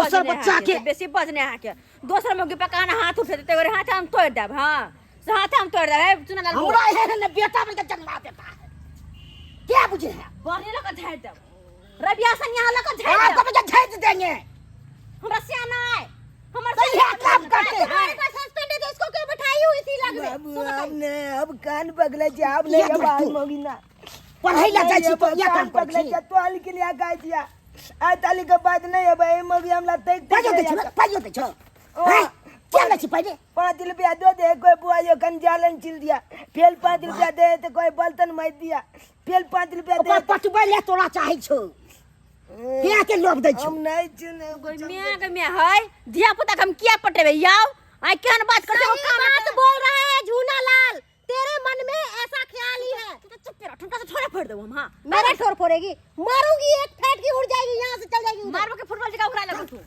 दोसर बच्चा के बेसी बजने आ के दोसर मौगी पे कान हाथ उठेते तेरे हाथ हम तोड़ देब। हां हाथ हम तोड़ देब। सुन ना हमरा है ना बेटा बन के जन्मा देता है क्या बुझे है बहने लगा झाड़ देब। रबिया सन यहां लगा झाड़ देब। आपको बजा झाड़ देंगे हमरा सियाना है हमर तो ये काम करते हैं हमारे पास सस्पेंड है तो इसको क्यों बैठाई हुई थी लग बाबू हमने अब कान पकड़े छे अब नहीं अब आज मोगी ना पढ़ाई ला जाई छी तो या काम कर पकड़े छे तो के लिए गाय दिया आ ताली के बात नहीं है भाई मोगी हमला तक पाजो दे छो हां चल छी पहले 5 रुपया दो दे कोई बुआ यो कन जालन चिल दिया फेल 5 रुपया दे तो कोई बर्तन मार दिया फेल 5 रुपया दे पटबे ले तोरा चाहे छो क्या के लोभ दे छो हम नहीं चिने मियां के मियां है धिया पुता के हम किया पटेबे याओ आई केन बात करते हो काम बात बोल रहा है झूना लाल तेरे मन में ऐसा ख्याल ही है तो चुप रहो ठुमका से थोड़ा फोड़ दो हम। हां मेरे ठोर फोड़ेगी मारूंगी एक फेंट की उड़ जाएगी यहां से चल जाएगी मारबो के फुटबॉल जगह उड़ा लगो तू।